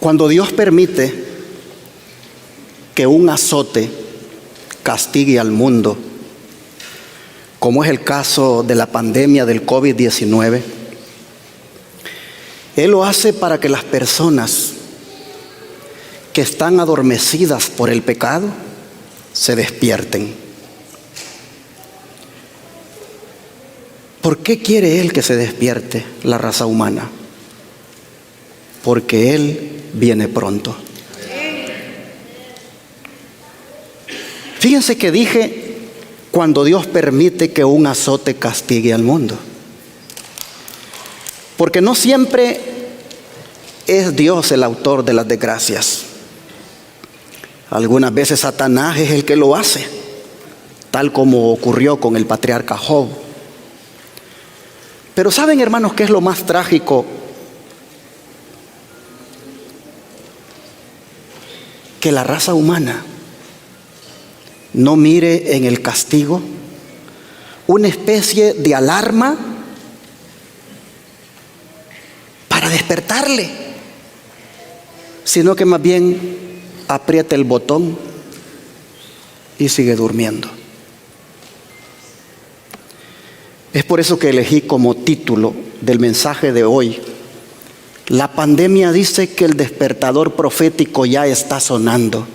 Cuando Dios permite que un azote castigue al mundo, como es el caso de la pandemia del COVID-19, Él lo hace para que las personas que están adormecidas por el pecado se despierten. ¿Por qué quiere Él que se despierte la raza humana? Porque Él viene pronto. Fíjense que dije cuando Dios permite que un azote castigue al mundo, porque no siempre es Dios el autor de las desgracias. Algunas veces Satanás es el que lo hace, tal como ocurrió con el patriarca Job. Pero ¿saben, hermanos, qué es lo más trágico? Que la raza humana no mire en el castigo una especie de alarma para despertarle, sino que más bien aprieta el botón y sigue durmiendo. Es por eso que elegí como título del mensaje de hoy: la pandemia dice que el despertador profético ya está sonando,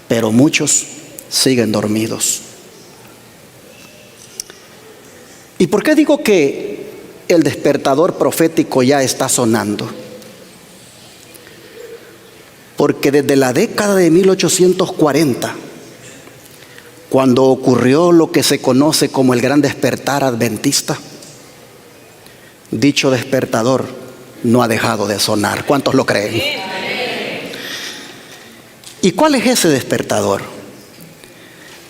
pero muchos siguen dormidos. ¿Y por qué digo que el despertador profético ya está sonando? Porque desde la década de 1840, cuando ocurrió lo que se conoce como el gran despertar adventista, dicho despertador no ha dejado de sonar. ¿Cuántos lo creen? ¿Y cuál es ese despertador?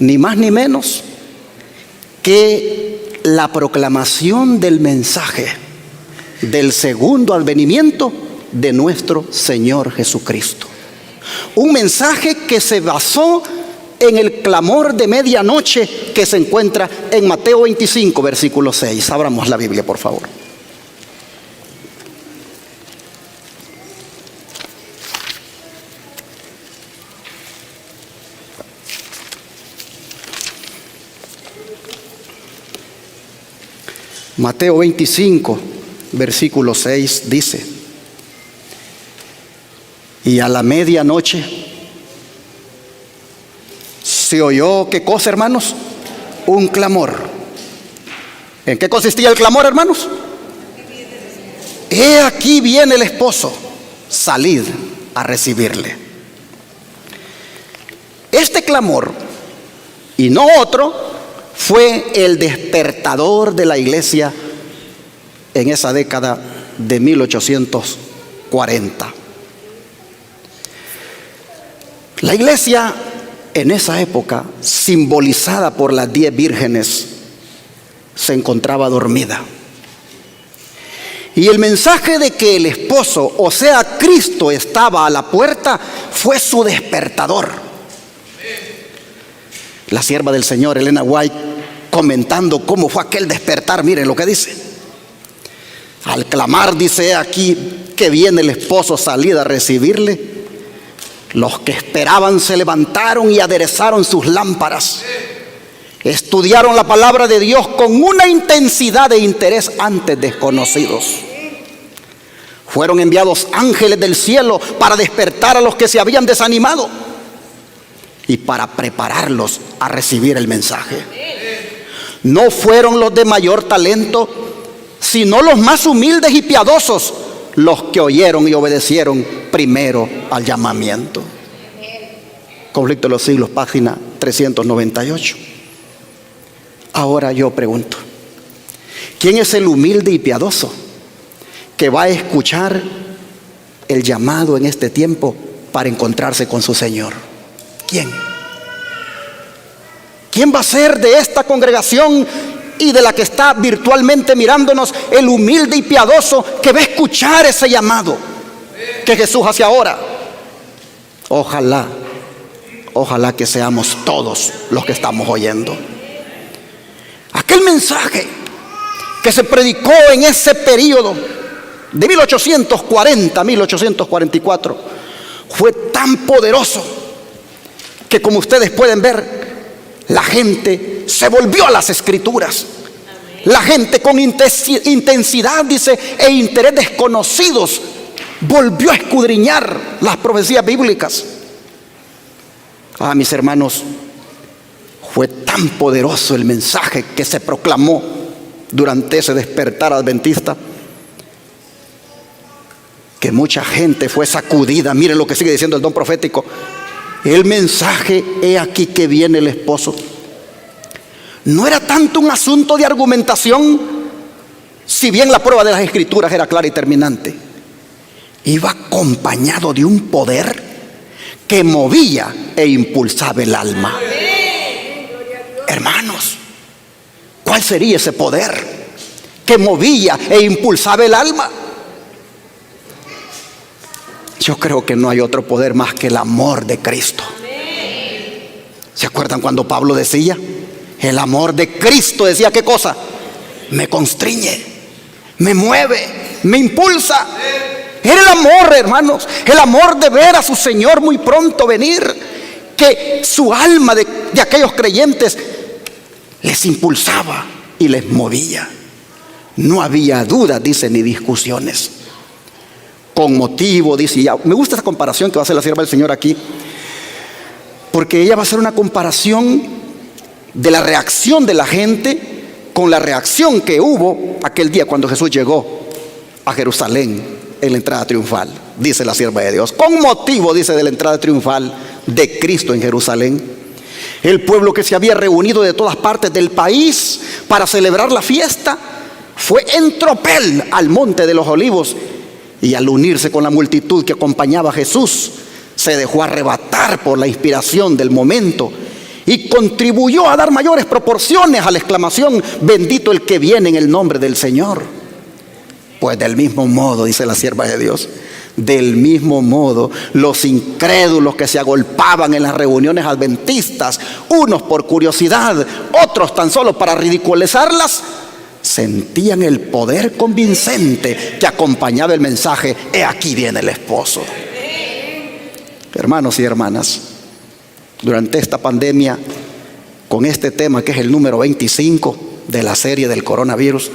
Ni más ni menos que la proclamación del mensaje del segundo advenimiento de nuestro Señor Jesucristo. Un mensaje que se basó en el clamor de medianoche que se encuentra en Mateo 25, versículo 6. Abramos la Biblia, por favor. Mateo 25, versículo 6 dice: y a la medianoche se oyó, ¿qué cosa, hermanos? Un clamor. ¿En qué consistía el clamor, hermanos? He aquí viene el esposo, salid a recibirle. Este clamor, y no otro, fue el despertador de la iglesia en esa década de 1840. La iglesia en esa época, simbolizada por las 10 vírgenes, se encontraba dormida. Y el mensaje de que el esposo, o sea, Cristo, estaba a la puerta, fue su despertador. La sierva del Señor, Elena White, comentando cómo fue aquel despertar, miren lo que dice: al clamar, dice aquí que viene el esposo, salid a recibirle, los que esperaban se levantaron y aderezaron sus lámparas, estudiaron la palabra de Dios con una intensidad de interés antes desconocidos. Fueron enviados ángeles del cielo para despertar a los que se habían desanimado y para prepararlos a recibir el mensaje. No fueron los de mayor talento, sino los más humildes y piadosos los que oyeron y obedecieron primero al llamamiento. Conflicto de los Siglos, página 398. Ahora yo pregunto, ¿quién es el humilde y piadoso que va a escuchar el llamado en este tiempo para encontrarse con su Señor? ¿Quién? ¿Quién va a ser de esta congregación y de la que está virtualmente mirándonos el humilde y piadoso que va a escuchar ese llamado que Jesús hace ahora? Ojalá que seamos todos los que estamos oyendo. Aquel mensaje que se predicó en ese periodo de 1840 a 1844 fue tan poderoso que, como ustedes pueden ver, la gente se volvió a las escrituras. La gente con intensidad, dice, e interés desconocidos, volvió a escudriñar las profecías bíblicas. Mis hermanos, fue tan poderoso el mensaje que se proclamó durante ese despertar adventista, que mucha gente fue sacudida. Miren lo que sigue diciendo el don profético. El mensaje, he aquí que viene el esposo, no era tanto un asunto de argumentación, si bien la prueba de las escrituras era clara y terminante. Iba acompañado de un poder que movía e impulsaba el alma. Hermanos, ¿cuál sería ese poder que movía e impulsaba el alma? Yo creo que no hay otro poder más que el amor de Cristo. ¿Se acuerdan cuando Pablo decía? El amor de Cristo, decía, ¿qué cosa? Me constriñe, me mueve, me impulsa. Era el amor, hermanos, el amor de ver a su Señor muy pronto venir, que su alma de aquellos creyentes les impulsaba y les movía. No había dudas, dice, ni discusiones. Con motivo, dice, ya, me gusta esa comparación que va a hacer la sierva del Señor aquí, porque ella va a hacer una comparación de la reacción de la gente con la reacción que hubo aquel día cuando Jesús llegó a Jerusalén en la entrada triunfal. Dice la sierva de Dios, con motivo, dice, de la entrada triunfal de Cristo en Jerusalén, el pueblo que se había reunido de todas partes del país para celebrar la fiesta fue en tropel al monte de los Olivos, y al unirse con la multitud que acompañaba a Jesús, se dejó arrebatar por la inspiración del momento y contribuyó a dar mayores proporciones a la exclamación: bendito el que viene en el nombre del Señor. Pues del mismo modo, dice la sierva de Dios, del mismo modo los incrédulos que se agolpaban en las reuniones adventistas, unos por curiosidad, otros tan solo para ridiculizarlas, sentían el poder convincente que acompañaba el mensaje: he aquí viene el esposo. Hermanos y hermanas, durante esta pandemia, con este tema que es el número 25 de la serie del coronavirus,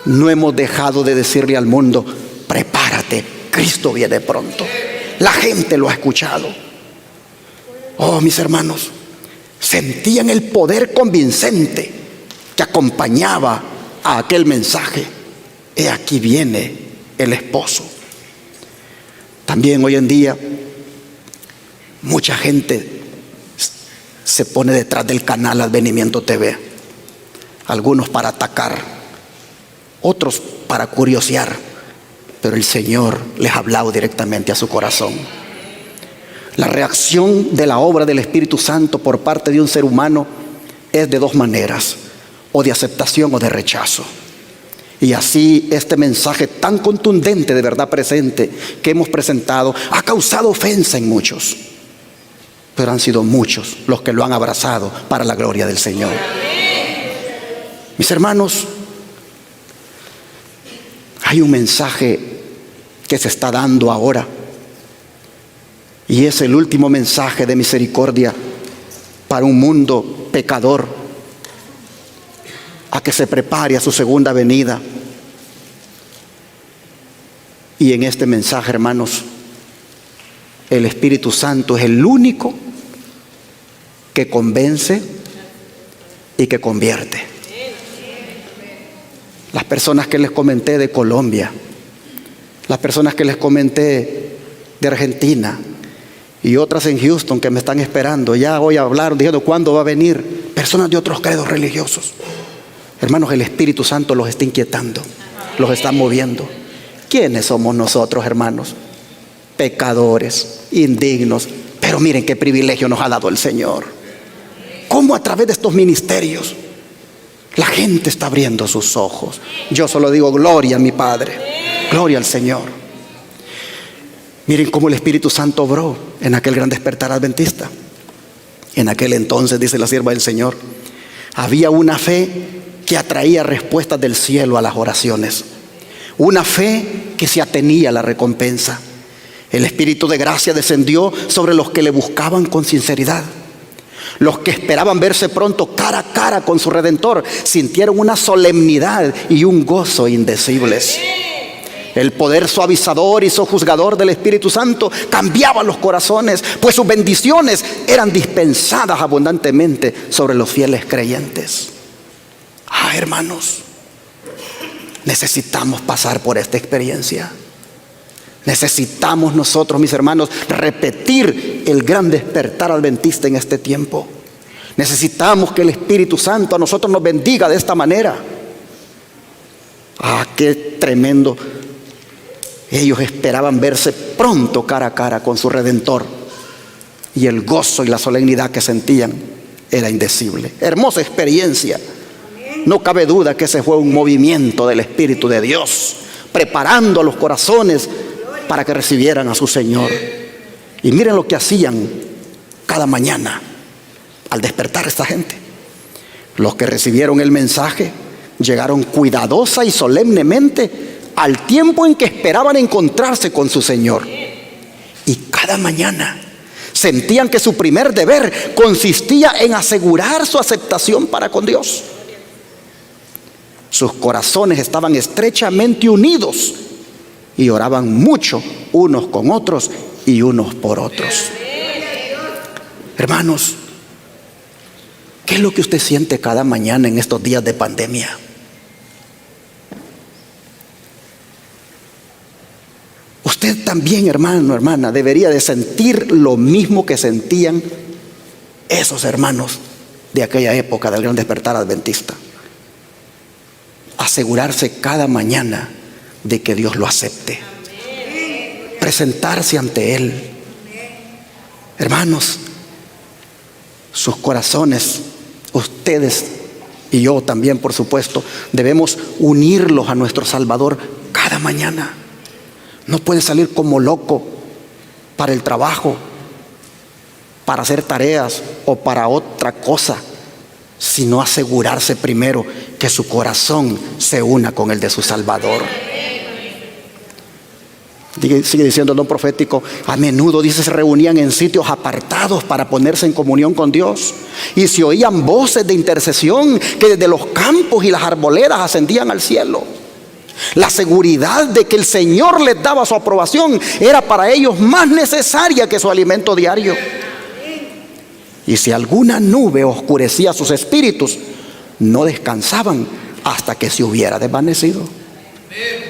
no hemos dejado de decirle al mundo: prepárate, Cristo viene pronto. La gente lo ha escuchado. Oh, mis hermanos, sentían el poder convincente que acompañaba a aquel mensaje: he aquí viene el esposo. También hoy en día mucha gente se pone detrás del canal Advenimiento TV, algunos para atacar, otros para curiosear, pero el Señor les ha hablado directamente a su corazón. La reacción de la obra del Espíritu Santo por parte de un ser humano es de dos maneras: o de aceptación o de rechazo. Y así este mensaje tan contundente de verdad presente que hemos presentado ha causado ofensa en muchos, pero han sido muchos los que lo han abrazado para la gloria del Señor. Mis hermanos, hay un mensaje que se está dando ahora, y es el último mensaje de misericordia para un mundo pecador, a que se prepare a su segunda venida. Y en este mensaje, hermanos, el Espíritu Santo es el único que convence y que convierte. Las personas que les comenté de Colombia, las personas que les comenté de Argentina y otras en Houston que me están esperando, ya voy a hablar diciendo cuándo va a venir, personas de otros credos religiosos. Hermanos, el Espíritu Santo los está inquietando, los está moviendo. ¿Quiénes somos nosotros, hermanos? Pecadores, indignos, pero miren qué privilegio nos ha dado el Señor. Cómo a través de estos ministerios la gente está abriendo sus ojos. Yo solo digo gloria a mi Padre, gloria al Señor. Miren cómo el Espíritu Santo obró en aquel gran despertar adventista. En aquel entonces, dice la sierva del Señor, había una fe que atraía respuestas del cielo a las oraciones, una fe que se atenía a la recompensa. El Espíritu de gracia descendió sobre los que le buscaban con sinceridad. Los que esperaban verse pronto cara a cara con su Redentor sintieron una solemnidad y un gozo indecibles. El poder suavizador y sojuzgador del Espíritu Santo cambiaba los corazones, pues sus bendiciones eran dispensadas abundantemente sobre los fieles creyentes. Hermanos, necesitamos pasar por esta experiencia. Necesitamos nosotros, mis hermanos, repetir el gran despertar adventista en este tiempo. Necesitamos que el Espíritu Santo a nosotros nos bendiga de esta manera. Qué tremendo. Ellos esperaban verse pronto cara a cara con su Redentor, y el gozo y la solemnidad que sentían era indecible. Hermosa experiencia. No cabe duda que ese fue un movimiento del Espíritu de Dios, preparando a los corazones para que recibieran a su Señor. Y miren lo que hacían cada mañana al despertar esta gente. Los que recibieron el mensaje llegaron cuidadosa y solemnemente al tiempo en que esperaban encontrarse con su Señor. Y cada mañana sentían que su primer deber consistía en asegurar su aceptación para con Dios. Sus corazones estaban estrechamente unidos y oraban mucho unos con otros y unos por otros. Hermanos, ¿qué es lo que usted siente cada mañana en estos días de pandemia? Usted también, hermano, hermana, debería de sentir lo mismo que sentían esos hermanos de aquella época del gran despertar adventista. Asegurarse cada mañana de que Dios lo acepte. Presentarse ante Él. Hermanos, sus corazones, ustedes y yo también, por supuesto, debemos unirlos a nuestro Salvador cada mañana. No puede salir como loco para el trabajo, para hacer tareas o para otra cosa, sino asegurarse primero que su corazón se una con el de su Salvador. Sigue diciendo el don profético: a menudo, dice, se reunían en sitios apartados para ponerse en comunión con Dios, y se oían voces de intercesión que desde los campos y las arboledas ascendían al cielo. La seguridad de que el Señor les daba su aprobación era para ellos más necesaria que su alimento diario. Y si alguna nube oscurecía sus espíritus, no descansaban hasta que se hubiera desvanecido.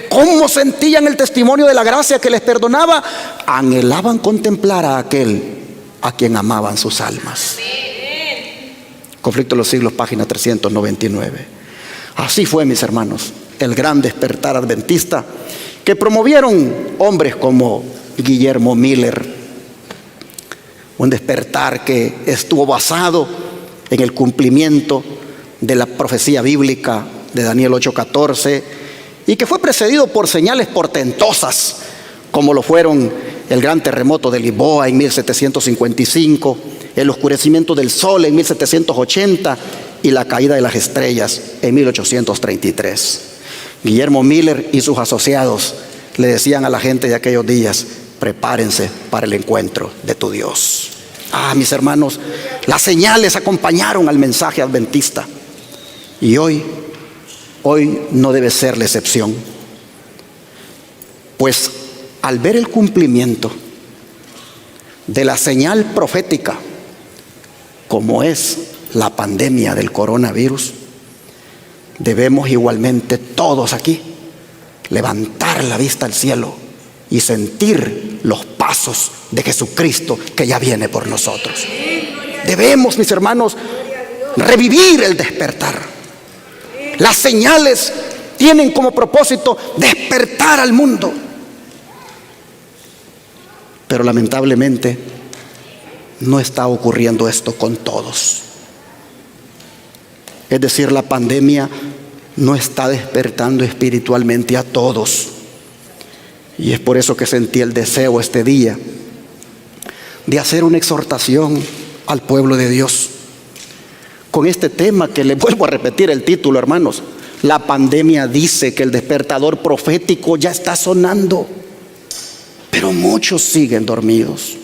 ¿Cómo sentían el testimonio de la gracia que les perdonaba? Anhelaban contemplar a aquel a quien amaban sus almas. Conflicto de los siglos, página 399. Así fue, mis hermanos, el gran despertar adventista que promovieron hombres como Guillermo Miller. Un despertar que estuvo basado en el cumplimiento de la profecía bíblica de Daniel 8:14, y que fue precedido por señales portentosas, como lo fueron el gran terremoto de Lisboa en 1755, el oscurecimiento del sol en 1780 y la caída de las estrellas en 1833. Guillermo Miller y sus asociados le decían a la gente de aquellos días: prepárense para el encuentro de tu Dios. Mis hermanos, las señales acompañaron al mensaje adventista, y hoy no debe ser la excepción. Pues al ver el cumplimiento de la señal profética, como es la pandemia del coronavirus, debemos igualmente todos aquí levantar la vista al cielo y sentir los pasos de Jesucristo que ya viene por nosotros. Debemos, mis hermanos, revivir el despertar. Las señales tienen como propósito despertar al mundo, pero lamentablemente no está ocurriendo esto con todos. Es decir, la pandemia no está despertando espiritualmente a todos. Y es por eso que sentí el deseo este día de hacer una exhortación al pueblo de Dios con este tema, que le vuelvo a repetir el título, hermanos. La pandemia dice que el despertador profético ya está sonando. Pero muchos siguen dormidos.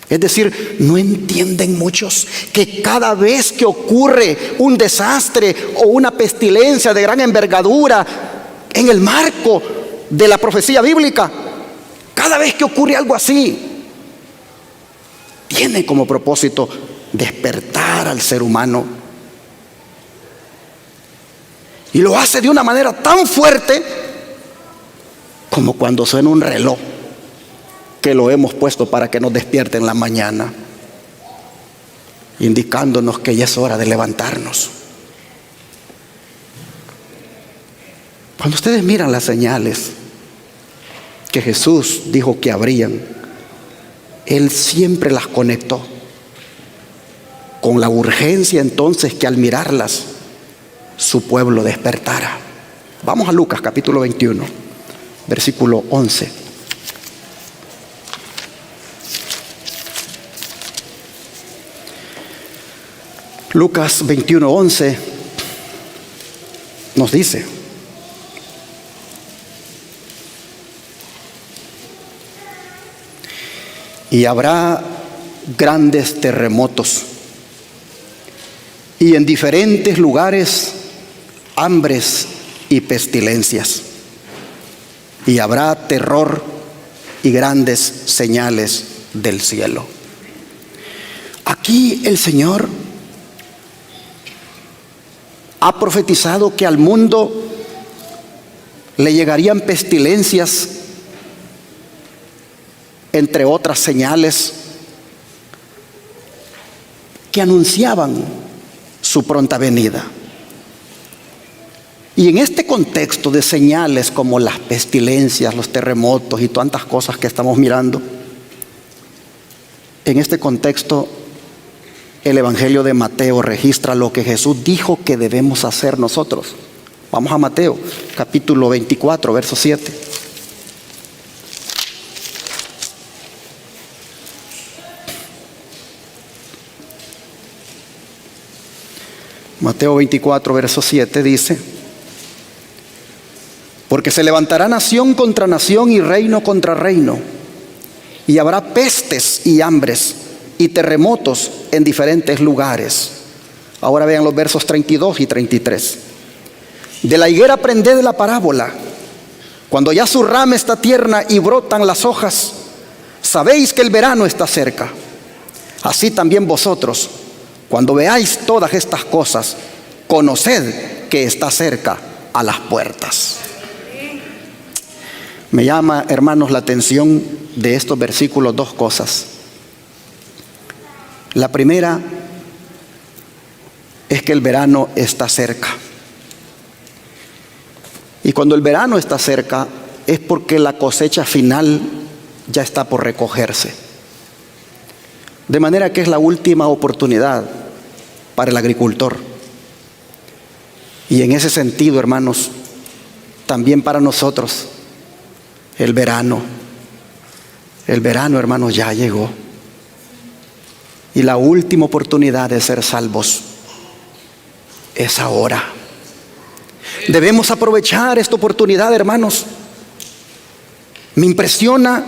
Es decir, no entienden muchos que cada vez que ocurre un desastre o una pestilencia de gran envergadura en el marco de la profecía bíblica, cada vez que ocurre algo así, tiene como propósito despertar al ser humano. Y lo hace de una manera tan fuerte como cuando suena un reloj que lo hemos puesto para que nos despierte en la mañana, indicándonos que ya es hora de levantarnos. Cuando ustedes miran las señales que Jesús dijo que habrían, Él siempre las conectó con la urgencia entonces que al mirarlas su pueblo despertara. Vamos a Lucas capítulo 21, versículo 11. Lucas 21:11 nos dice: y habrá grandes terremotos, y en diferentes lugares hambres y pestilencias, y habrá terror y grandes señales del cielo. Aquí el Señor ha profetizado que al mundo le llegarían pestilencias, entre otras señales que anunciaban su pronta venida. Y en este contexto de señales como las pestilencias, los terremotos y tantas cosas que estamos mirando, en este contexto el Evangelio de Mateo registra lo que Jesús dijo que debemos hacer nosotros. Vamos a Mateo, capítulo 24, verso 7. Mateo 24, verso 7 dice: porque se levantará nación contra nación y reino contra reino, y habrá pestes y hambres y terremotos en diferentes lugares. Ahora vean los versos 32 y 33. De la higuera aprended la parábola. Cuando ya su rama está tierna y brotan las hojas, sabéis que el verano está cerca. Así también vosotros, cuando veáis todas estas cosas, conoced que está cerca a las puertas. Me llama, hermanos, la atención de estos versículos dos cosas. La primera es que el verano está cerca. Y cuando el verano está cerca es porque la cosecha final ya está por recogerse. De manera que es la última oportunidad para el agricultor. Y en ese sentido, hermanos, también para nosotros, el verano, hermanos, ya llegó. Y la última oportunidad de ser salvos es ahora. Debemos aprovechar esta oportunidad, hermanos. Me impresiona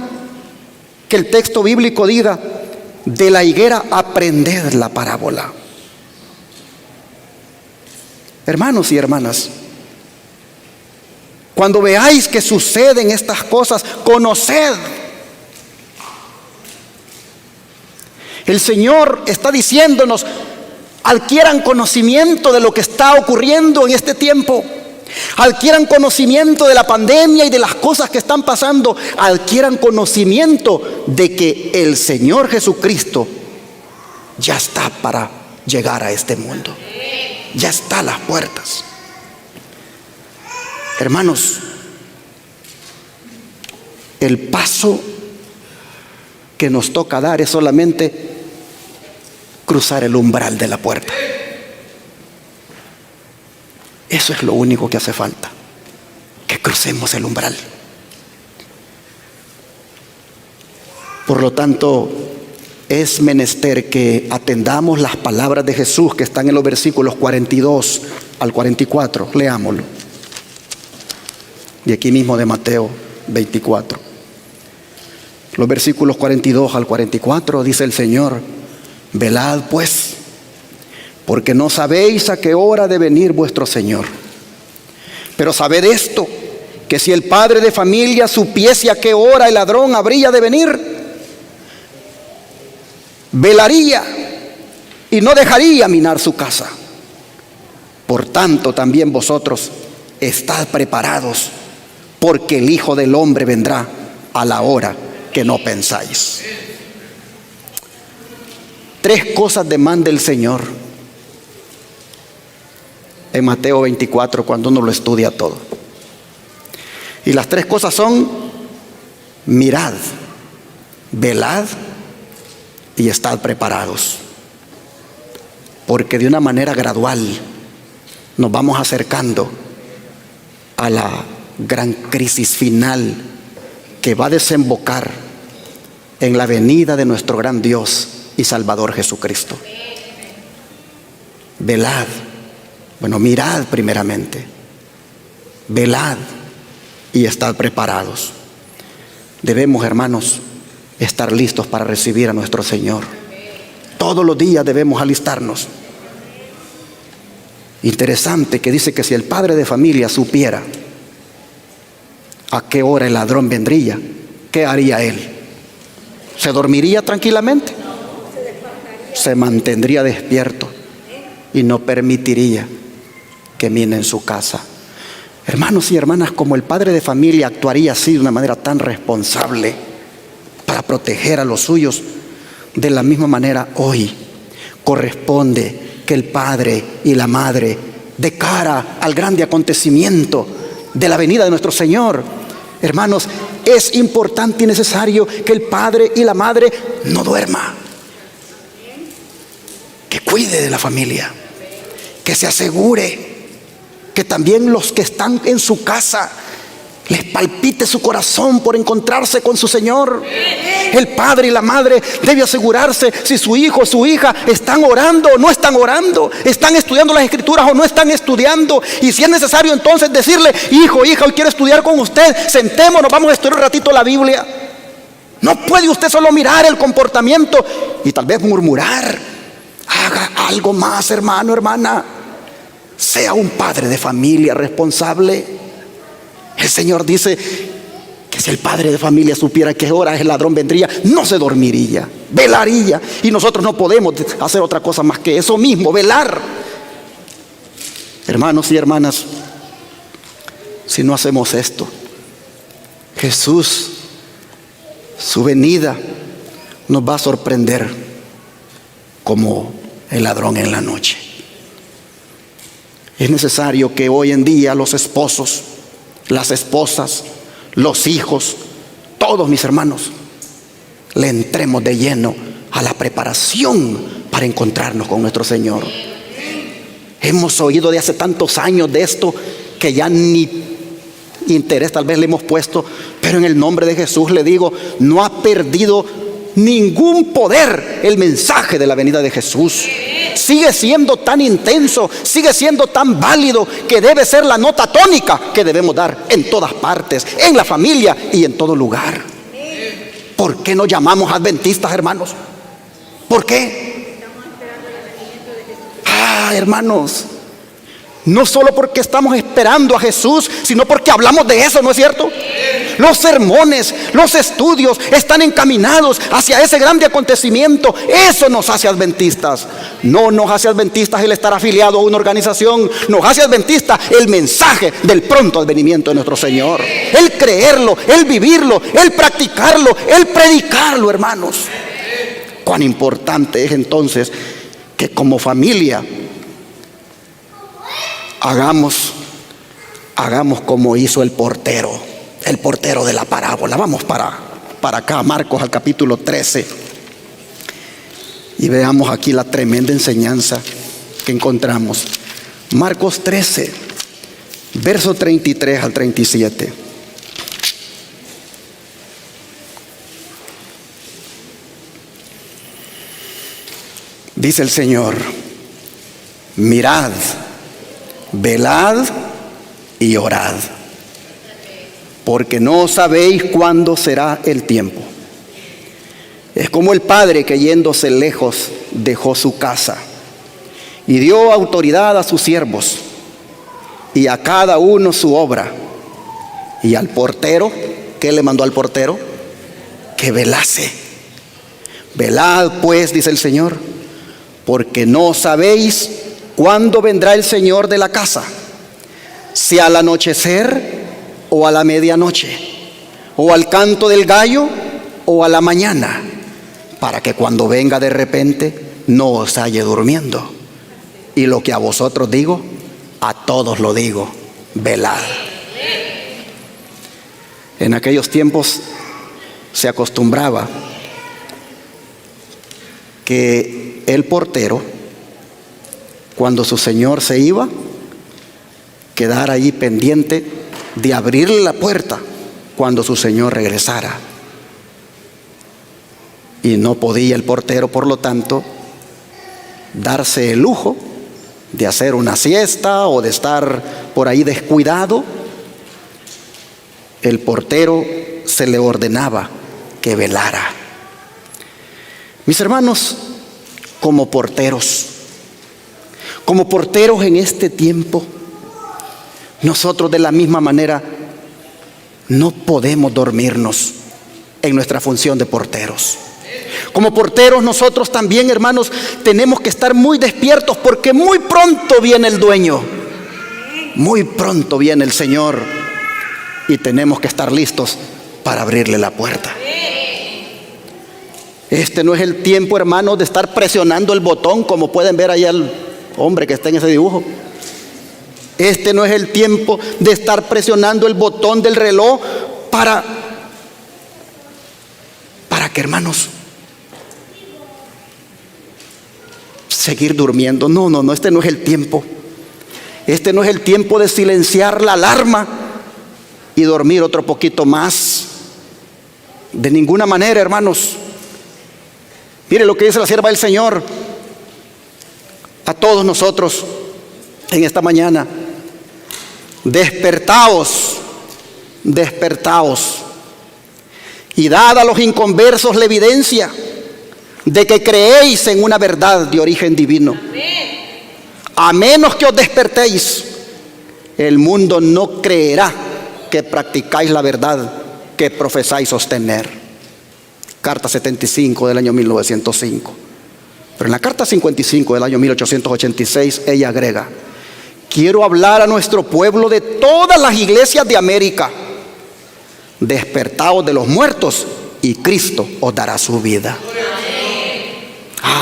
que el texto bíblico diga: de la higuera aprended la parábola. Hermanos y hermanas, cuando veáis que suceden estas cosas, conoced. El Señor está diciéndonos: adquieran conocimiento de lo que está ocurriendo en este tiempo. Adquieran conocimiento de la pandemia y de las cosas que están pasando. Adquieran conocimiento de que el Señor Jesucristo ya está para llegar a este mundo. Ya está a las puertas. Hermanos, el paso que nos toca dar es solamente cruzar el umbral de la puerta. Eso es lo único que hace falta, que crucemos el umbral. Por lo tanto, es menester que atendamos las palabras de Jesús que están en los versículos 42 al 44. Leámoslo. Y aquí mismo de Mateo 24. Los versículos 42 al 44 dice el Señor: velad pues, porque no sabéis a qué hora ha de venir vuestro Señor. Pero sabed esto, que si el padre de familia supiese a qué hora el ladrón habría de venir, velaría y no dejaría minar su casa. Por tanto, también vosotros estad preparados, porque el Hijo del Hombre vendrá a la hora que no pensáis. 3 cosas demanda el Señor en Mateo 24 cuando uno lo estudia todo. Y las 3 cosas son: mirad, velad y estad preparados. Porque de una manera gradual nos vamos acercando a la gran crisis final que va a desembocar en la venida de nuestro gran Dios y Salvador Jesucristo. Velad. Bueno, mirad primeramente. Velad y estad preparados. Debemos, hermanos, estar listos para recibir a nuestro Señor. Todos los días debemos alistarnos. Interesante que dice que si el padre de familia supiera a qué hora el ladrón vendría, ¿qué haría él? ¿Se dormiría tranquilamente? Se mantendría despierto y no permitiría que mine en su casa. Hermanos y hermanas, como el padre de familia actuaría así de una manera tan responsable para proteger a los suyos, de la misma manera hoy corresponde que el padre y la madre, de cara al grande acontecimiento de la venida de nuestro Señor, hermanos, es importante y necesario que el padre y la madre no duerma, que cuide de la familia, que se asegure que también los que están en su casa les palpite su corazón por encontrarse con su Señor. El padre y la madre deben asegurarse si su hijo o su hija están orando o no están orando, están estudiando las escrituras o no están estudiando, y si es necesario entonces decirle: hijo, hija, hoy quiero estudiar con usted, sentémonos, vamos a estudiar un ratito la Biblia. No puede usted solo mirar el comportamiento y tal vez murmurar. Haga algo más, hermano, hermana. Sea un padre de familia responsable. El Señor dice que si el padre de familia supiera qué hora el ladrón vendría, no se dormiría, velaría. Y nosotros no podemos hacer otra cosa más que eso mismo, velar. Hermanos y hermanas, si no hacemos esto, Jesús, su venida, nos va a sorprender como el ladrón en la noche. Es necesario que hoy en día los esposos, las esposas, los hijos, todos mis hermanos, le entremos de lleno a la preparación para encontrarnos con nuestro Señor. Hemos oído de hace tantos años de esto que ya ni interés tal vez le hemos puesto, pero en el nombre de Jesús le digo, no ha perdido ningún poder el mensaje de la venida de Jesús. Sigue siendo tan intenso, sigue siendo tan válido, que debe ser la nota tónica que debemos dar en todas partes, en la familia y en todo lugar. ¿Por qué nos llamamos adventistas, hermanos? ¿Por qué? Hermanos, no solo porque estamos esperando a Jesús, sino porque hablamos de eso, ¿no es cierto? Los sermones, los estudios están encaminados hacia ese grande acontecimiento. Eso nos hace adventistas. No nos hace adventistas el estar afiliado a una organización. Nos hace adventistas el mensaje del pronto advenimiento de nuestro Señor. El creerlo, el vivirlo, el practicarlo, el predicarlo, hermanos. Cuán importante es entonces que como familia hagamos como hizo el portero de la parábola. Vamos para acá, Marcos, al capítulo 13, y veamos aquí la tremenda enseñanza que encontramos. Marcos 13, verso 33 al 37. Dice el Señor: mirad, velad y orad, porque no sabéis cuándo será el tiempo. Es como el padre que yéndose lejos dejó su casa y dio autoridad a sus siervos y a cada uno su obra. Y al portero, ¿qué le mandó al portero? Que velase. Velad pues, dice el Señor, porque no sabéis cuándo vendrá el Señor de la casa, si al anochecer o a la medianoche, o al canto del gallo o a la mañana, para que cuando venga de repente no os halle durmiendo. Y lo que a vosotros digo, a todos lo digo, velad. En aquellos tiempos se acostumbraba que el portero, cuando su señor se iba, quedara allí pendiente de abrirle la puerta cuando su señor regresara. Y no podía el portero, por lo tanto, darse el lujo de hacer una siesta o de estar por ahí descuidado. El portero se le ordenaba que velara. Mis hermanos, como porteros en este tiempo, nosotros de la misma manera no podemos dormirnos en nuestra función de porteros. Como porteros nosotros también, hermanos, tenemos que estar muy despiertos, porque muy pronto viene el dueño, muy pronto viene el Señor, y tenemos que estar listos para abrirle la puerta. Este no es el tiempo, hermanos, de estar presionando el botón, como pueden ver allá el hombre que está en ese dibujo. Este no es el tiempo de estar presionando el botón del reloj para que, hermanos, seguir durmiendo. No, este no es el tiempo. Este no es el tiempo de silenciar la alarma y dormir otro poquito más. De ninguna manera, hermanos. Mire lo que dice la sierva del Señor a todos nosotros en esta mañana: despertaos, despertaos, y dad a los inconversos la evidencia de que creéis en una verdad de origen divino. A menos que os despertéis, el mundo no creerá que practicáis la verdad que profesáis sostener. Carta 75 del año 1905. Pero en la carta 55 del año 1886 ella agrega: quiero hablar a nuestro pueblo de todas las iglesias de América. Despertaos de los muertos y Cristo os dará su vida.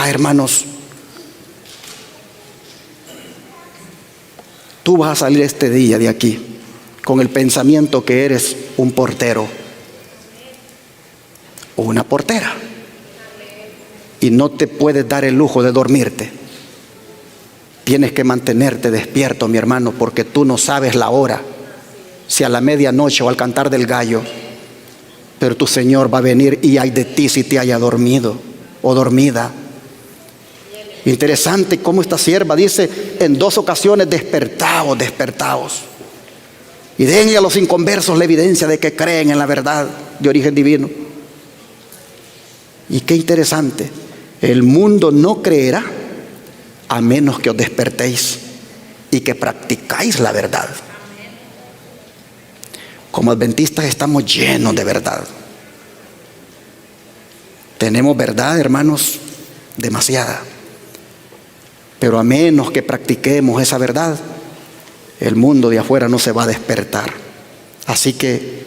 Hermanos, tú vas a salir este día de aquí con el pensamiento que eres un portero o una portera, y no te puedes dar el lujo de dormirte. Tienes que mantenerte despierto, mi hermano, porque tú no sabes la hora, si a la medianoche o al cantar del gallo, pero tu Señor va a venir y ay de ti si te haya dormido o dormida. Interesante cómo esta sierva dice en 2 ocasiones: despertaos, despertaos, y denle a los inconversos la evidencia de que creen en la verdad de origen divino. Y qué interesante, el mundo no creerá a menos que os despertéis y que practicáis la verdad. Como adventistas estamos llenos de verdad. Tenemos verdad, hermanos, demasiada. Pero a menos que practiquemos esa verdad, el mundo de afuera no se va a despertar. Así que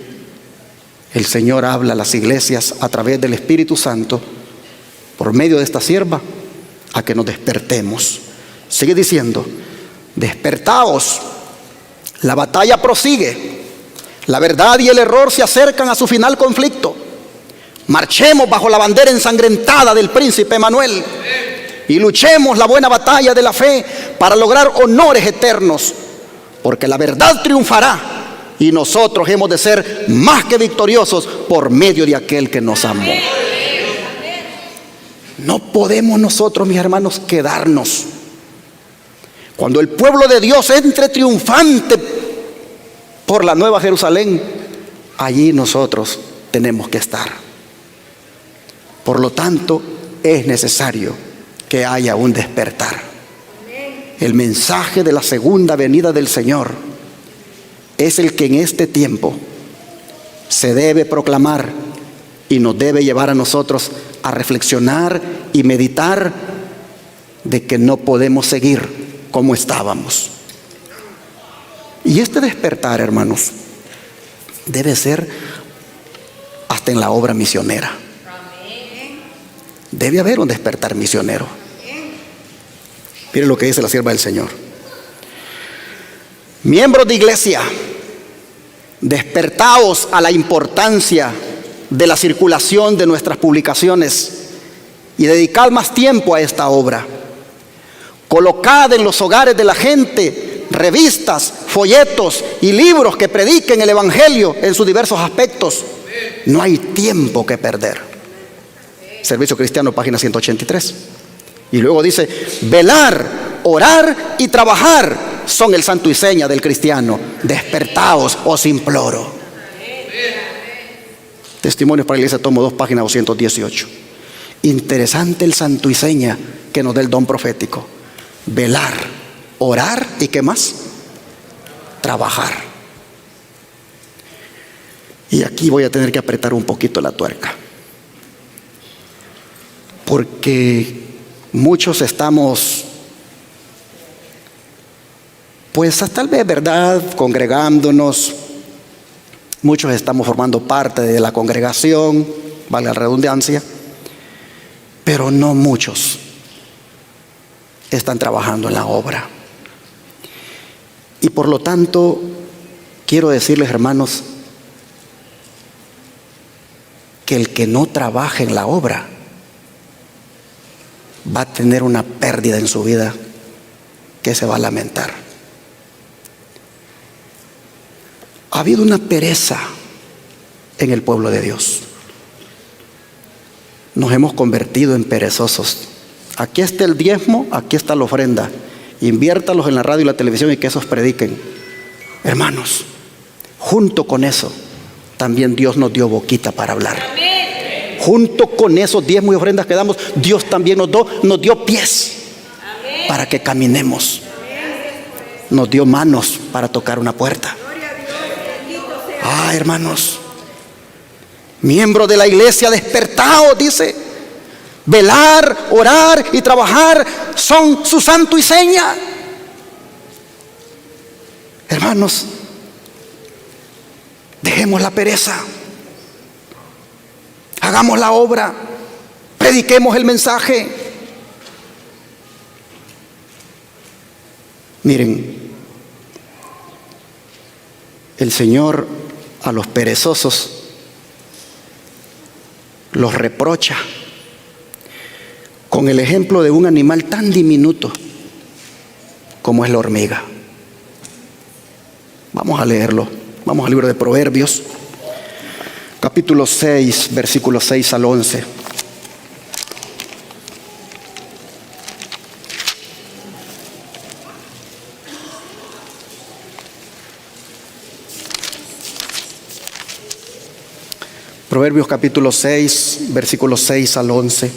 el Señor habla a las iglesias a través del Espíritu Santo, por medio de esta sierva, a que nos despertemos. Sigue diciendo: despertaos, la batalla prosigue, la verdad y el error se acercan a su final conflicto. Marchemos bajo la bandera ensangrentada del príncipe Emanuel y luchemos la buena batalla de la fe para lograr honores eternos, porque la verdad triunfará y nosotros hemos de ser más que victoriosos por medio de aquel que nos amó. No podemos nosotros, mis hermanos, quedarnos. Cuando el pueblo de Dios entre triunfante por la Nueva Jerusalén, allí nosotros tenemos que estar. Por lo tanto, es necesario que haya un despertar. El mensaje de la segunda venida del Señor es el que en este tiempo se debe proclamar y nos debe llevar a nosotros a reflexionar y meditar de que no podemos seguir como estábamos. Y este despertar, hermanos, debe ser hasta en la obra misionera. Debe haber un despertar misionero. Miren lo que dice la sierva del Señor. Miembros de iglesia, despertaos a la importancia de la circulación de nuestras publicaciones y dedicad más tiempo a esta obra. Colocad en los hogares de la gente revistas, folletos y libros que prediquen el Evangelio en sus diversos aspectos. No hay tiempo que perder. Servicio Cristiano, página 183. Y luego dice: velar, orar y trabajar son el santo y seña del cristiano. Despertaos, os imploro. Testimonios para la Iglesia, tomo 2, página 218. Interesante el santo y seña que nos da el don profético. Velar, orar y ¿qué más? Trabajar. Y aquí voy a tener que apretar un poquito la tuerca, porque muchos estamos, pues tal vez, ¿verdad?, congregándonos. Muchos estamos formando parte de la congregación, vale la redundancia, pero no muchos están trabajando en la obra. Y por lo tanto, quiero decirles, hermanos, que el que no trabaje en la obra va a tener una pérdida en su vida que se va a lamentar. Ha habido una pereza en el pueblo de Dios. Nos hemos convertido en perezosos. Aquí está el diezmo, aquí está la ofrenda. Inviértalos en la radio y la televisión y que esos prediquen. Hermanos, junto con eso, también Dios nos dio boquita para hablar. Junto con esos diezmos y ofrendas que damos, Dios también nos dio pies para que caminemos. Nos dio manos para tocar una puerta. Hermanos, miembros de la iglesia, despertaos, dice. Velar, orar y trabajar son su santo y seña. Hermanos, dejemos la pereza. Hagamos la obra, prediquemos el mensaje. Miren, el Señor a los perezosos los reprocha con el ejemplo de un animal tan diminuto como es la hormiga. Vamos a leerlo. Vamos al libro de Proverbios, capítulo 6, versículos 6 al 11. Proverbios capítulo 6, versículos 6 al 11.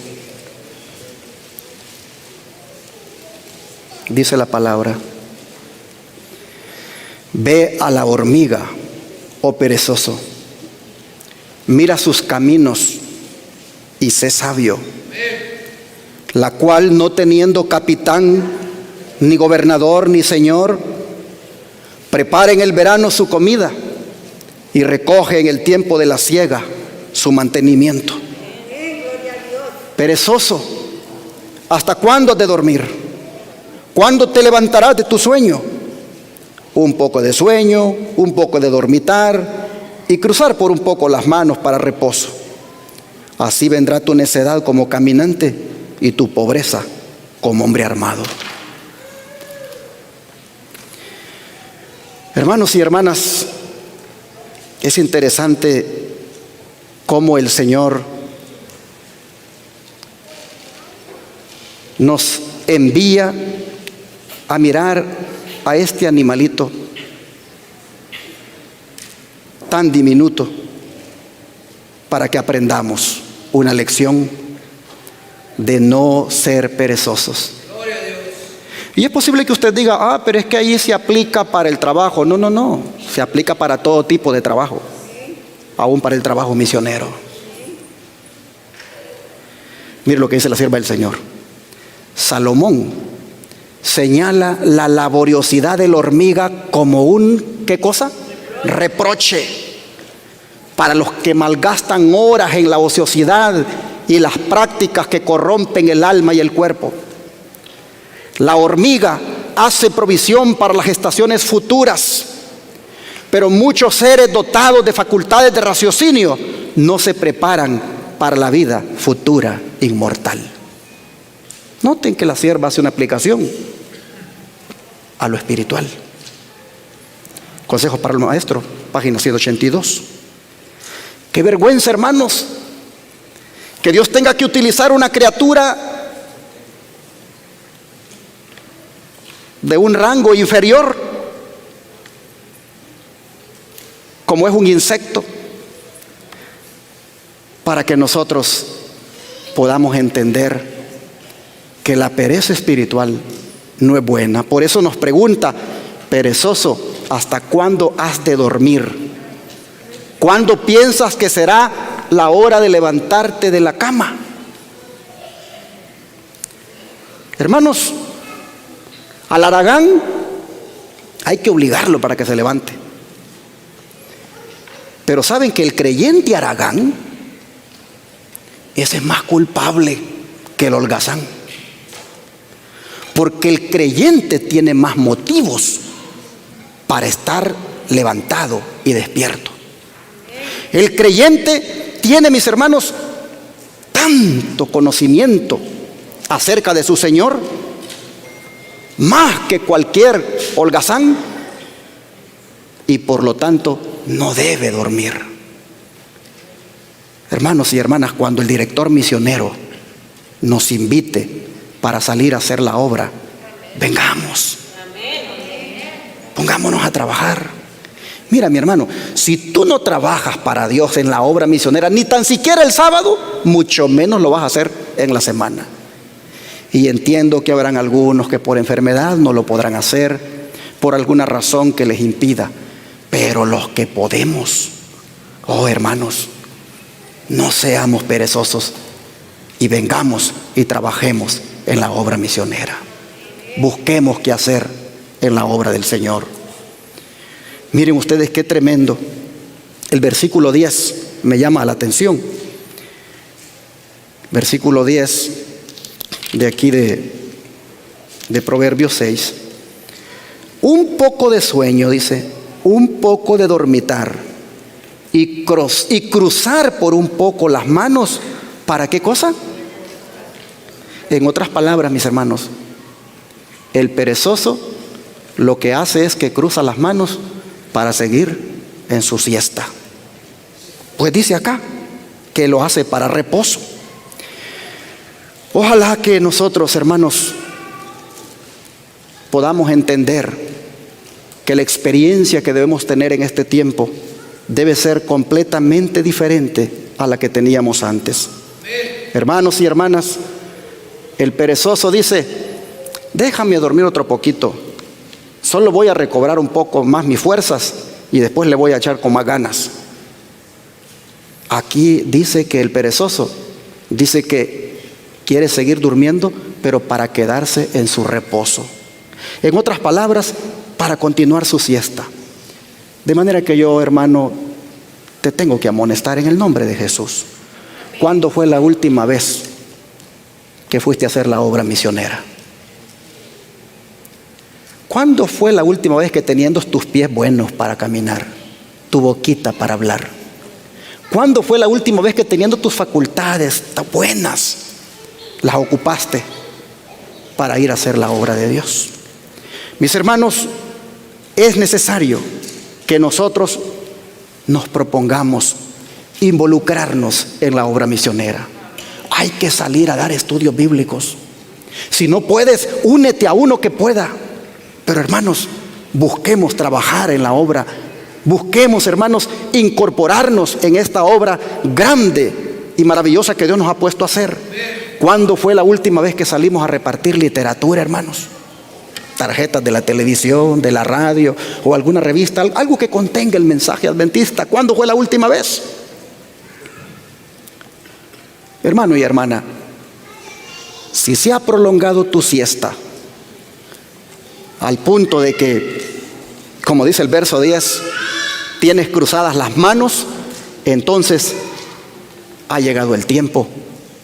Dice la palabra: ve a la hormiga, oh perezoso, mira sus caminos y sé sabio, la cual, no teniendo capitán, ni gobernador, ni señor, prepara en el verano su comida y recoge en el tiempo de la siega su mantenimiento. Perezoso, ¿hasta cuándo has de dormir? ¿Cuándo te levantarás de tu sueño? Un poco de sueño, un poco de dormitar y cruzar por un poco las manos para reposo. Así vendrá tu necedad como caminante y tu pobreza como hombre armado. Hermanos y hermanas, es interesante cómo el Señor nos envía a mirar a este animalito tan diminuto para que aprendamos una lección de no ser perezosos. Y es posible que usted diga, pero es que ahí se aplica para el trabajo. No, se aplica para todo tipo de trabajo, aún para el trabajo misionero. Mire lo que dice la sierva del Señor. Salomón señala la laboriosidad de la hormiga como un, ¿qué cosa? Reproche para los que malgastan horas en la ociosidad y las prácticas que corrompen el alma y el cuerpo. La hormiga hace provisión para las estaciones futuras, pero muchos seres dotados de facultades de raciocinio no se preparan para la vida futura inmortal. Noten que la sierva hace una aplicación a lo espiritual. Consejos para el maestro, página 182. Qué vergüenza, hermanos, que Dios tenga que utilizar una criatura de un rango inferior, como es un insecto, para que nosotros podamos entender que la pereza espiritual no es buena. Por eso nos pregunta, perezoso, ¿hasta cuándo has de dormir? ¿Cuándo piensas que será la hora de levantarte de la cama? Hermanos, al haragán hay que obligarlo para que se levante. Pero saben que el creyente haragán, ese es más culpable que el holgazán. Porque el creyente tiene más motivos para estar levantado y despierto. El creyente tiene, mis hermanos, tanto conocimiento acerca de su Señor, más que cualquier holgazán, y por lo tanto no debe dormir. Hermanos y hermanas, cuando el director misionero nos invite para salir a hacer la obra, vengamos, pongámonos a trabajar. Mira, mi hermano, si tú no trabajas para Dios en la obra misionera, ni tan siquiera el sábado, mucho menos lo vas a hacer en la semana. Y entiendo que habrán algunos que por enfermedad no lo podrán hacer, por alguna razón que les impida. Pero los que podemos, hermanos, no seamos perezosos y vengamos y trabajemos en la obra misionera. Busquemos qué hacer en la obra del Señor. Miren ustedes qué tremendo. El versículo 10 me llama la atención. Versículo 10 de aquí de Proverbios 6. Un poco de sueño, dice, un poco de dormitar y cruzar por un poco las manos. ¿Para qué cosa? En otras palabras, mis hermanos, el perezoso lo que hace es que cruza las manos para seguir en su siesta. Pues dice acá que lo hace para reposo. Ojalá que nosotros, hermanos, podamos entender que la experiencia que debemos tener en este tiempo debe ser completamente diferente a la que teníamos antes. Hermanos y hermanas, el perezoso dice, déjame dormir otro poquito, solo voy a recobrar un poco más mis fuerzas y después le voy a echar con más ganas. Aquí dice que el perezoso dice que quiere seguir durmiendo, pero para quedarse en su reposo. En otras palabras, para continuar su siesta. De manera que yo, hermano, te tengo que amonestar en el nombre de Jesús. ¿Cuándo fue la última vez que fuiste a hacer la obra misionera? ¿Cuándo fue la última vez que teniendo tus pies buenos para caminar, tu boquita para hablar? ¿Cuándo fue la última vez que teniendo tus facultades tan buenas, las ocupaste para ir a hacer la obra de Dios? Mis hermanos, es necesario que nosotros nos propongamos involucrarnos en la obra misionera. Hay que salir a dar estudios bíblicos. Si no puedes, únete a uno que pueda. Pero hermanos, busquemos trabajar en la obra. Busquemos, hermanos, incorporarnos en esta obra grande y maravillosa que Dios nos ha puesto a hacer. ¿Cuándo fue la última vez que salimos a repartir literatura, hermanos? Tarjetas de la televisión, de la radio o alguna revista, algo que contenga el mensaje adventista. ¿Cuándo fue la última vez? Hermano y hermana, si se ha prolongado tu siesta al punto de que, como dice el verso 10, tienes cruzadas las manos, entonces ha llegado el tiempo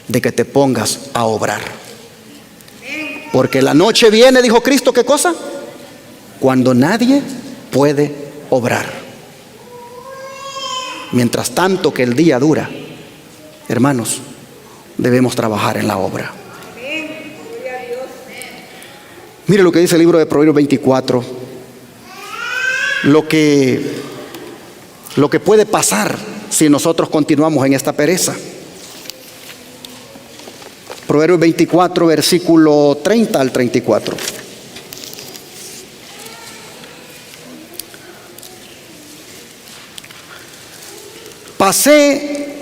de que te pongas a obrar. Porque la noche viene, dijo Cristo, ¿qué cosa? Cuando nadie puede obrar. Mientras tanto que el día dura, hermanos, debemos trabajar en la obra. Mire lo que dice el libro de Proverbios 24. Lo que puede pasar si nosotros continuamos en esta pereza. Proverbios 24, versículo 30 al 34. Pasé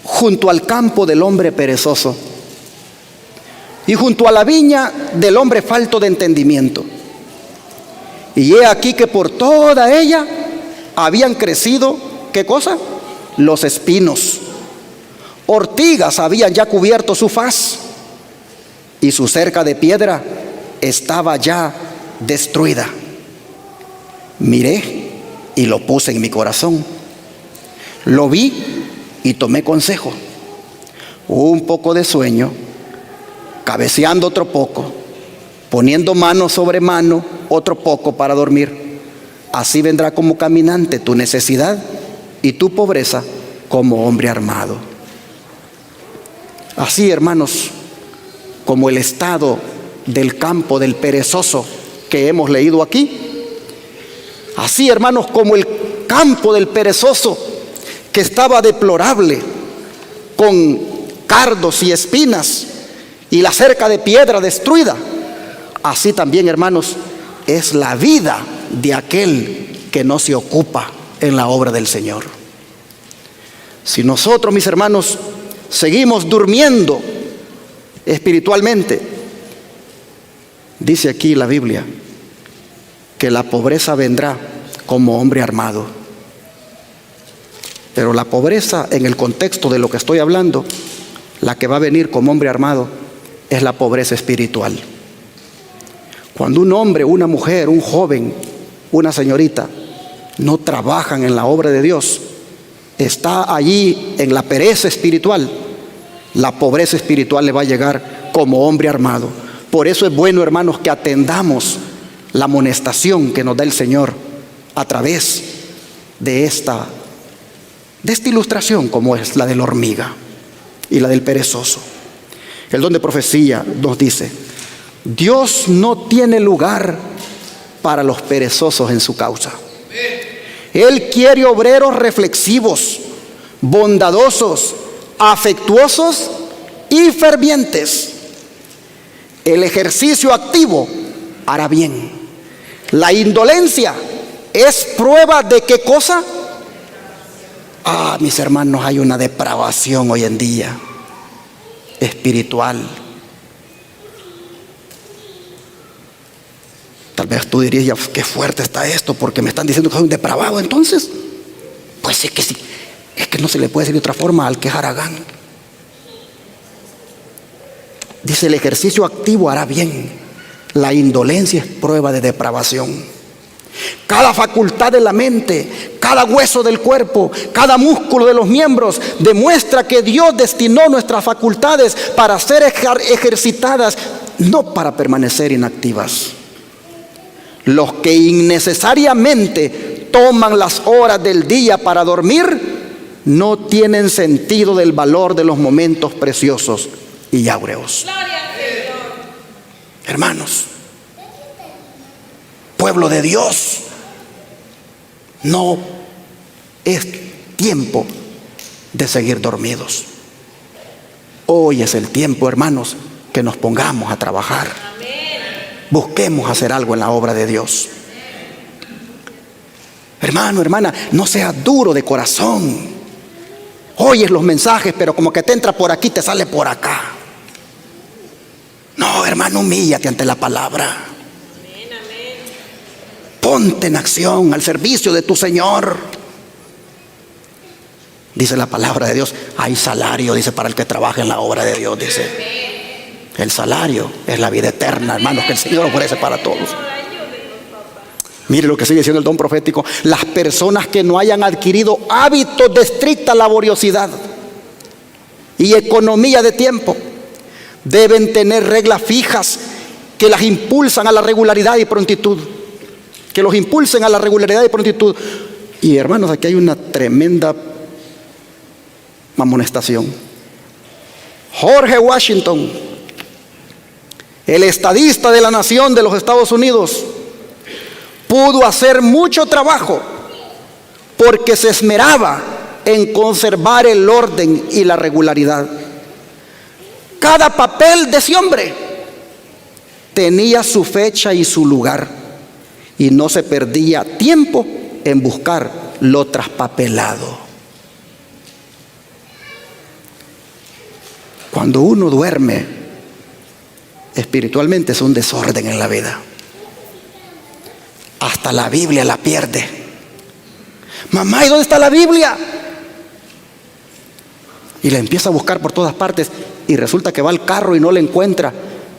junto al campo del hombre perezoso y junto a la viña del hombre falto de entendimiento. Y he aquí que por toda ella habían crecido, ¿qué cosa? Los espinos. Ortigas habían ya cubierto su faz y su cerca de piedra estaba ya destruida. Miré y lo puse en mi corazón. Lo vi y tomé consejo. Un poco de sueño, cabeceando otro poco, poniendo mano sobre mano otro poco para dormir. Así vendrá como caminante tu necesidad y tu pobreza como hombre armado. Así, hermanos, como el estado del campo del perezoso que hemos leído aquí, así, hermanos, como el campo del perezoso que estaba deplorable, con cardos y espinas y la cerca de piedra destruida, así también, hermanos, es la vida de aquel que no se ocupa en la obra del Señor. Si nosotros, mis hermanos, seguimos durmiendo espiritualmente, dice aquí la Biblia que la pobreza vendrá como hombre armado. Pero la pobreza, en el contexto de lo que estoy hablando, la que va a venir como hombre armado es la pobreza espiritual. Cuando un hombre, una mujer, un joven, una señorita no trabajan en la obra de Dios, está allí en la pereza espiritual, la pobreza espiritual le va a llegar como hombre armado. Por eso es bueno, hermanos, que atendamos la amonestación que nos da el Señor a través de esta ilustración, como es la de la hormiga y la del perezoso. El don de profecía nos dice: Dios no tiene lugar para los perezosos en su causa. Él quiere obreros reflexivos, bondadosos, afectuosos y fervientes. El ejercicio activo hará bien. La indolencia es prueba de ¿qué cosa? Mis hermanos, hay una depravación hoy en día espiritual. Tal vez tú dirías: qué fuerte está esto, porque me están diciendo que soy un depravado. Entonces, pues es que sí, es que no se le puede decir de otra forma al que es haragán. Dice: el ejercicio activo hará bien. La indolencia es prueba de depravación. Cada facultad de la mente, cada hueso del cuerpo, cada músculo de los miembros demuestra que Dios destinó nuestras facultades para ser ejercitadas, no para permanecer inactivas. Los que innecesariamente toman las horas del día para dormir no tienen sentido del valor de los momentos preciosos y áureos. Hermanos, pueblo de Dios, no es tiempo de seguir dormidos. Hoy es el tiempo, hermanos, que nos pongamos a trabajar. Busquemos hacer algo en la obra de Dios. Hermano, hermana, no sea duro de corazón. Oyes los mensajes, pero como que te entra por aquí, te sale por acá. No, hermano, humíllate ante la palabra. Ponte en acción al servicio de tu Señor. Dice la palabra de Dios, hay salario, dice, para el que trabaja en la obra de Dios, dice. El salario es la vida eterna, hermanos, que el Señor ofrece para todos. Mire lo que sigue diciendo el don profético. Las personas que no hayan adquirido hábitos de estricta laboriosidad y economía de tiempo deben tener reglas fijas que las impulsan a la regularidad y prontitud. Que los impulsen a la regularidad y prontitud. Y hermanos, aquí hay una tremenda amonestación. George Washington, el estadista de la nación de los Estados Unidos, pudo hacer mucho trabajo porque se esmeraba en conservar el orden y la regularidad. Cada papel de ese hombre tenía su fecha y su lugar, y no se perdía tiempo en buscar lo traspapelado. Cuando uno duerme espiritualmente es un desorden en la vida. Hasta la Biblia la pierde. Mamá, ¿y dónde está la Biblia? Y la empieza a buscar por todas partes, y resulta que va al carro y no la encuentra.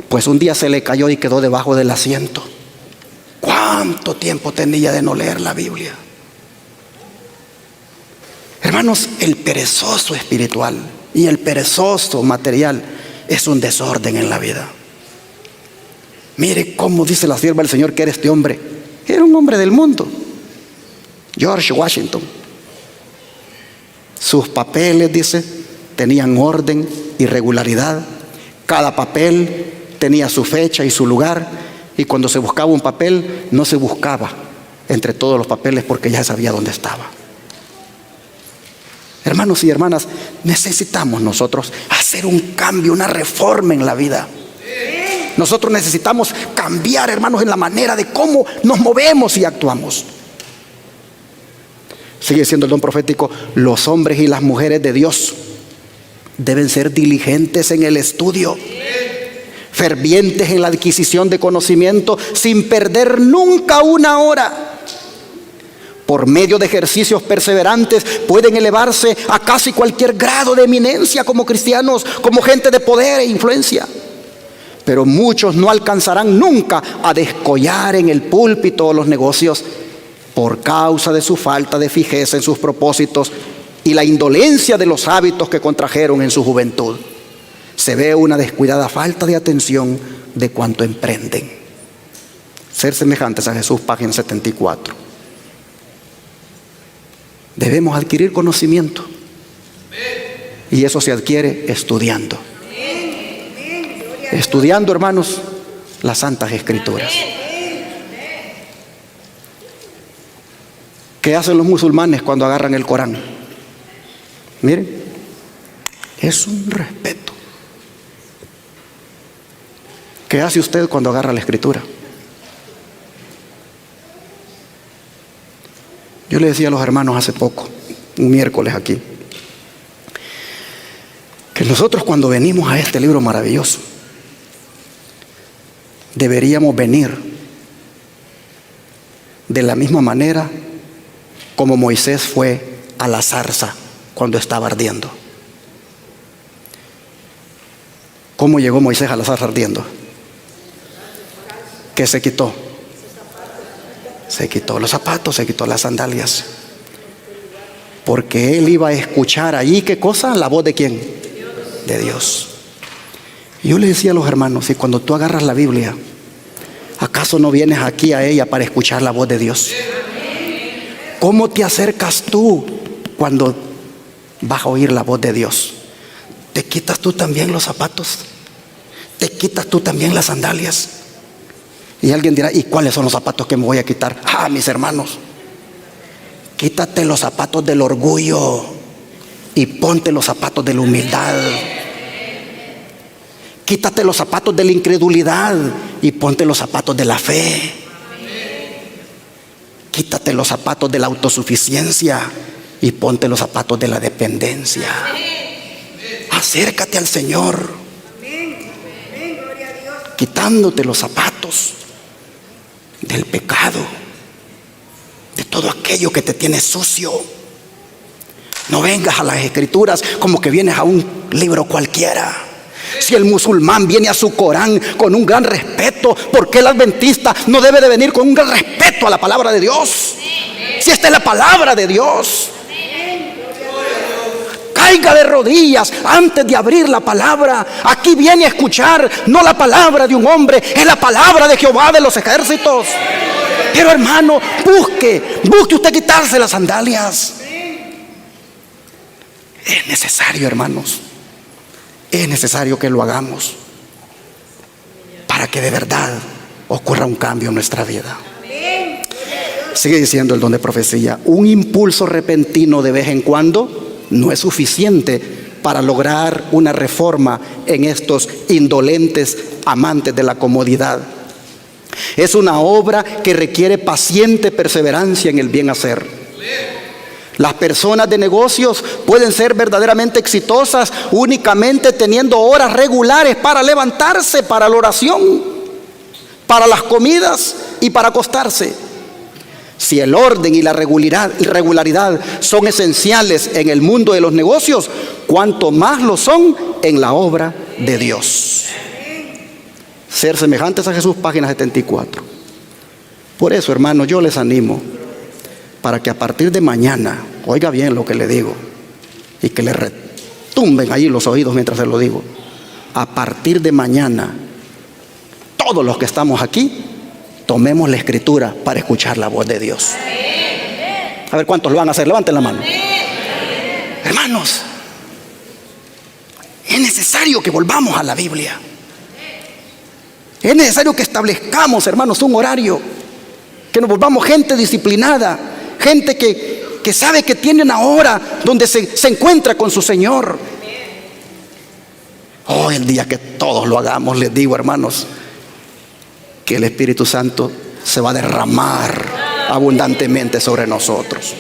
Pues un día se le cayó y quedó debajo del asiento. ¿Cuánto tiempo tenía de no leer la Biblia? Hermanos, el perezoso espiritual y el perezoso material es un desorden en la vida. Mire cómo dice la sierva del Señor que era este hombre. Era un hombre del mundo, George Washington. Sus papeles, dice, tenían orden y regularidad. Cada papel tenía su fecha y su lugar. Y cuando se buscaba un papel, no se buscaba entre todos los papeles porque ya sabía dónde estaba. Hermanos y hermanas, necesitamos nosotros hacer un cambio, una reforma en la vida. Nosotros necesitamos cambiar, hermanos, en la manera de cómo nos movemos y actuamos. Sigue siendo el don profético. Los hombres y las mujeres de Dios deben ser diligentes en el estudio, fervientes en la adquisición de conocimiento, sin perder nunca una hora. Por medio de ejercicios perseverantes pueden elevarse a casi cualquier grado de eminencia como cristianos, como gente de poder e influencia. Pero muchos no alcanzarán nunca a descollar en el púlpito o los negocios por causa de su falta de fijeza en sus propósitos y la indolencia de los hábitos que contrajeron en su juventud. Se ve una descuidada falta de atención de cuanto emprenden. Ser semejantes a Jesús, página 74. Debemos adquirir conocimiento, y eso se adquiere estudiando. Estudiando, hermanos, las Santas Escrituras. ¿Qué hacen los musulmanes cuando agarran el Corán? Miren, es un respeto. ¿Qué hace usted cuando agarra la Escritura? Yo le decía a los hermanos hace poco, un miércoles aquí, que nosotros cuando venimos a este libro maravilloso, deberíamos venir de la misma manera como Moisés fue a la zarza cuando estaba ardiendo. ¿Cómo llegó Moisés a la zarza ardiendo? ¿Qué se quitó? Se quitó los zapatos, se quitó las sandalias. Porque él iba a escuchar allí, ¿qué cosa? ¿La voz de quién? De Dios. Yo le decía a los hermanos, y cuando tú agarras la Biblia, ¿acaso no vienes aquí a ella para escuchar la voz de Dios? ¿Cómo te acercas tú cuando vas a oír la voz de Dios? ¿Te quitas tú también los zapatos? ¿Te quitas tú también las sandalias? Y alguien dirá, ¿y cuáles son los zapatos que me voy a quitar? Ah, mis hermanos, quítate los zapatos del orgullo y ponte los zapatos de la humildad. Quítate los zapatos de la incredulidad y ponte los zapatos de la fe. Quítate los zapatos de la autosuficiencia y ponte los zapatos de la dependencia. Acércate al Señor, quitándote los zapatos del pecado, de todo aquello que te tiene sucio. No vengas a las Escrituras como que vienes a un libro cualquiera. Si el musulmán viene a su Corán con un gran respeto, ¿por qué el adventista no debe de venir con un gran respeto a la palabra de Dios? Si esta es la palabra de Dios. Caiga de rodillas antes de abrir la palabra. Aquí viene a escuchar no la palabra de un hombre, es la palabra de Jehová de los ejércitos. Pero hermano, busque usted quitarse las sandalias. Es necesario, hermanos. Es necesario que lo hagamos para que de verdad ocurra un cambio en nuestra vida. Sigue diciendo el don de profecía: un impulso repentino de vez en cuando no es suficiente para lograr una reforma en estos indolentes amantes de la comodidad. Es una obra que requiere paciente perseverancia en el bien hacer. Las personas de negocios pueden ser verdaderamente exitosas únicamente teniendo horas regulares para levantarse, para la oración, para las comidas y para acostarse. Si el orden y la regularidad son esenciales en el mundo de los negocios, cuanto más lo son en la obra de Dios. Ser semejantes a Jesús, página 74. Por eso, hermanos, yo les animo para que a partir de mañana, oiga bien lo que le digo, y que le retumben ahí los oídos mientras se lo digo. A partir de mañana, todos los que estamos aquí, tomemos la Escritura para escuchar la voz de Dios. A ver cuántos lo van a hacer, levanten la mano. Hermanos, es necesario que volvamos a la Biblia. Es necesario que establezcamos, hermanos, un horario, que nos volvamos gente disciplinada, gente que sabe que tiene una hora donde se encuentra con su Señor. Oh, el día que todos lo hagamos, les digo, hermanos, que el Espíritu Santo se va a derramar abundantemente sobre nosotros.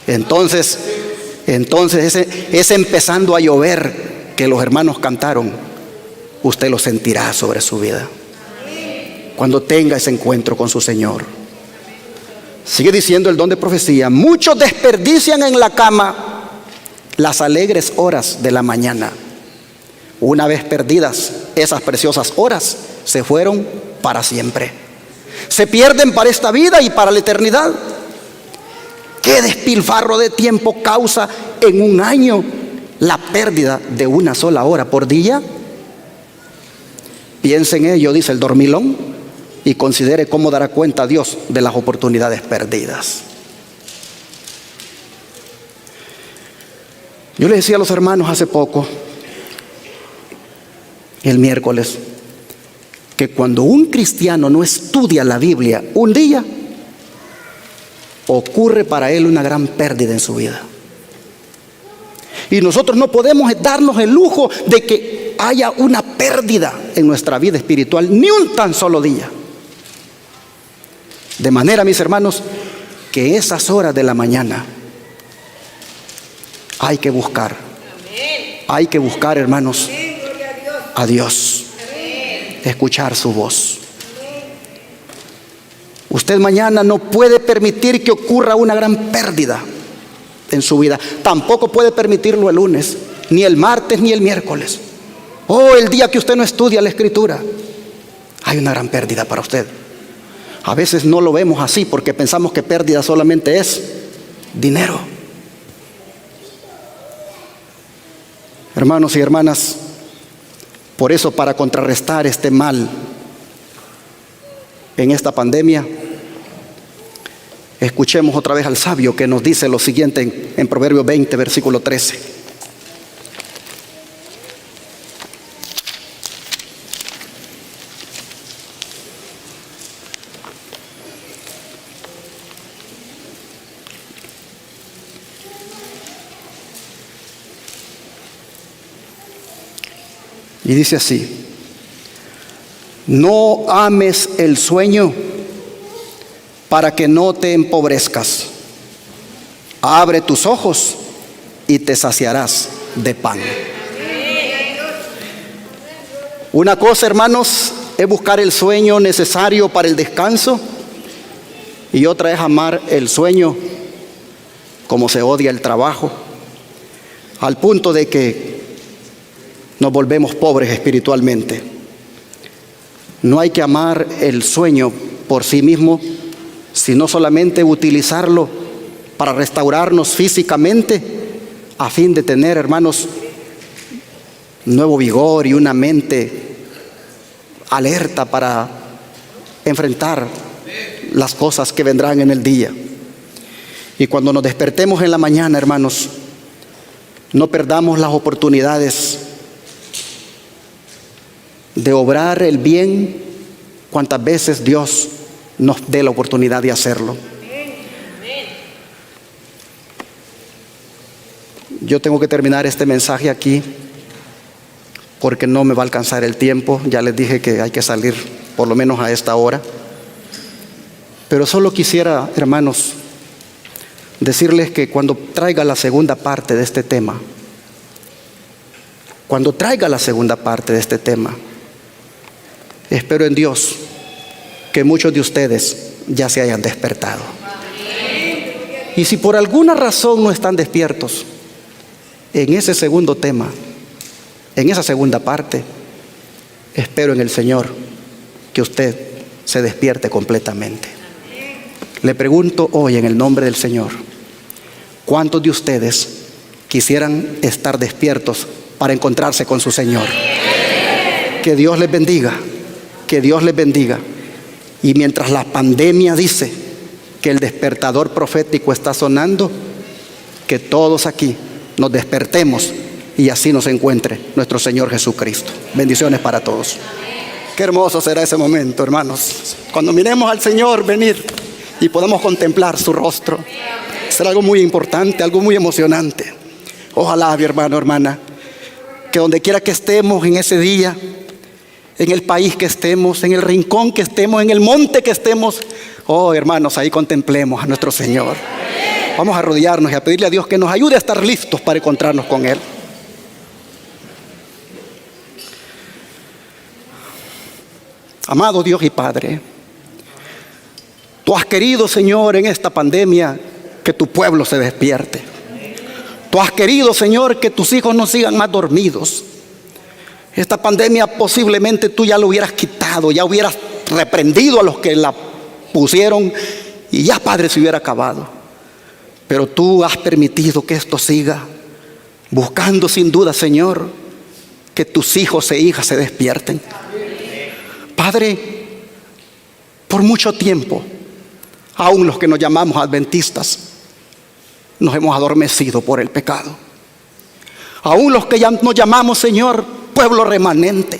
Entonces ese empezando a llover que los hermanos cantaron, usted lo sentirá sobre su vida cuando tenga ese encuentro con su Señor. Sigue diciendo el don de profecía: muchos desperdician en la cama las alegres horas de la mañana. Una vez perdidas esas preciosas horas, se fueron para siempre. Se pierden para esta vida y para la eternidad. ¿Qué despilfarro de tiempo causa en un año la pérdida de una sola hora por día? Piense en ello, dice el dormilón, y considere cómo dará cuenta a Dios de las oportunidades perdidas. Yo le decía a los hermanos hace poco, el miércoles, que cuando un cristiano no estudia la Biblia un día, ocurre para él una gran pérdida en su vida. Y nosotros no podemos darnos el lujo de que haya una pérdida en nuestra vida espiritual, ni un tan solo día. De manera, mis hermanos, que esas horas de la mañana hay que buscar. Hay que buscar, hermanos, a Dios. Escuchar su voz. Usted mañana no puede permitir que ocurra una gran pérdida en su vida. Tampoco puede permitirlo el lunes, ni el martes, ni el miércoles. Oh, el día que usted no estudia la Escritura, hay una gran pérdida para usted. A veces no lo vemos así porque pensamos que pérdida solamente es dinero. Hermanos y hermanas, por eso, para contrarrestar este mal en esta pandemia, escuchemos otra vez al sabio que nos dice lo siguiente en Proverbios 20, versículo 13. Y dice así: no ames el sueño para que no te empobrezcas, Abre tus ojos y te saciarás de pan. Una cosa, hermanos, es buscar el sueño necesario para el descanso, y otra es amar el sueño como se odia el trabajo, al punto de que nos volvemos pobres espiritualmente. No hay que amar el sueño por sí mismo, sino solamente utilizarlo para restaurarnos físicamente, a fin de tener, hermanos, nuevo vigor y una mente alerta para enfrentar las cosas que vendrán en el día. Y cuando nos despertemos en la mañana, hermanos, no perdamos las oportunidades de obrar el bien cuantas veces Dios nos dé la oportunidad de hacerlo. Yo tengo que terminar este mensaje aquí porque no me va a alcanzar el tiempo. Ya les dije que hay que salir por lo menos a esta hora. Pero solo quisiera, hermanos, decirles que cuando traiga la segunda parte de este tema, espero en Dios que muchos de ustedes ya se hayan despertado. Y si por alguna razón no están despiertos, en ese segundo tema, en esa segunda parte, espero en el Señor que usted se despierte completamente. Le pregunto hoy en el nombre del Señor, ¿cuántos de ustedes quisieran estar despiertos para encontrarse con su Señor? Que Dios les bendiga, que Dios les bendiga. Y mientras la pandemia dice que el despertador profético está sonando, que todos aquí nos despertemos y así nos encuentre nuestro Señor Jesucristo. Bendiciones para todos. Qué hermoso será ese momento, hermanos, cuando miremos al Señor venir y podamos contemplar su rostro. Será algo muy importante, algo muy emocionante. Ojalá, mi hermano, hermana, que donde quiera que estemos en ese día, en el país que estemos, en el rincón que estemos, en el monte que estemos, oh hermanos, ahí contemplemos a nuestro Señor. Vamos a arrodillarnos y a pedirle a Dios que nos ayude a estar listos para encontrarnos con Él. Amado Dios y Padre, Tú has querido, Señor, en esta pandemia que tu pueblo se despierte. Tú has querido, Señor, que tus hijos no sigan más dormidos. Esta pandemia posiblemente tú ya lo hubieras quitado, ya hubieras reprendido a los que la pusieron y ya, Padre, se hubiera acabado. Pero tú has permitido que esto siga, buscando sin duda, Señor, que tus hijos e hijas se despierten. Padre, por mucho tiempo, aún los que nos llamamos adventistas, nos hemos adormecido por el pecado. Aún los que ya nos llamamos, Señor, pueblo remanente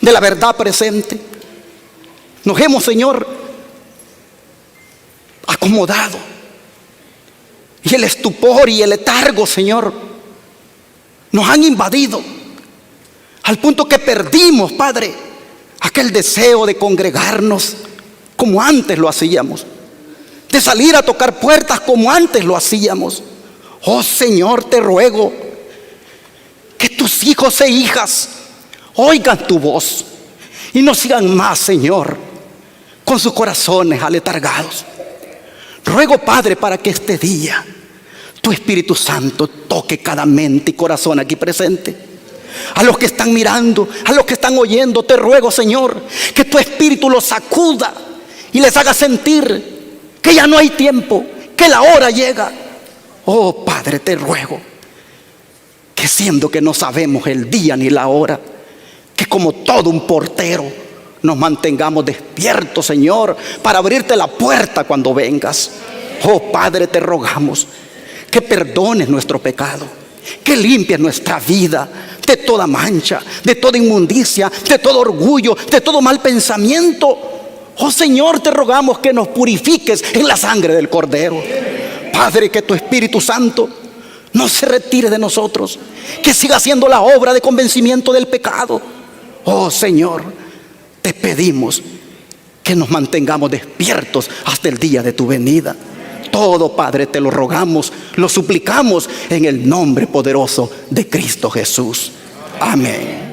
de la verdad presente, nos hemos, Señor, acomodado. Y el estupor y el letargo, Señor, nos han invadido al punto que perdimos, Padre, aquel deseo de congregarnos como antes lo hacíamos, de salir a tocar puertas como antes lo hacíamos. Oh Señor, te ruego que tus hijos e hijas oigan tu voz y no sigan más, Señor, con sus corazones aletargados. Ruego, Padre, para que este día tu Espíritu Santo toque cada mente y corazón aquí presente. A los que están mirando, a los que están oyendo, te ruego, Señor, que tu Espíritu los sacuda y les haga sentir que ya no hay tiempo, que la hora llega. Oh Padre, te ruego que, siendo que no sabemos el día ni la hora, que como todo un portero nos mantengamos despiertos, Señor, para abrirte la puerta cuando vengas. Oh Padre, te rogamos que perdones nuestro pecado, que limpies nuestra vida de toda mancha, de toda inmundicia, de todo orgullo, de todo mal pensamiento. Oh Señor, te rogamos que nos purifiques en la sangre del Cordero. Padre, que tu Espíritu Santo no se retire de nosotros, que siga haciendo la obra de convencimiento del pecado. Oh Señor, te pedimos que nos mantengamos despiertos hasta el día de tu venida. todo, Padre, te lo rogamos, lo suplicamos en el nombre poderoso de Cristo Jesús. Amén.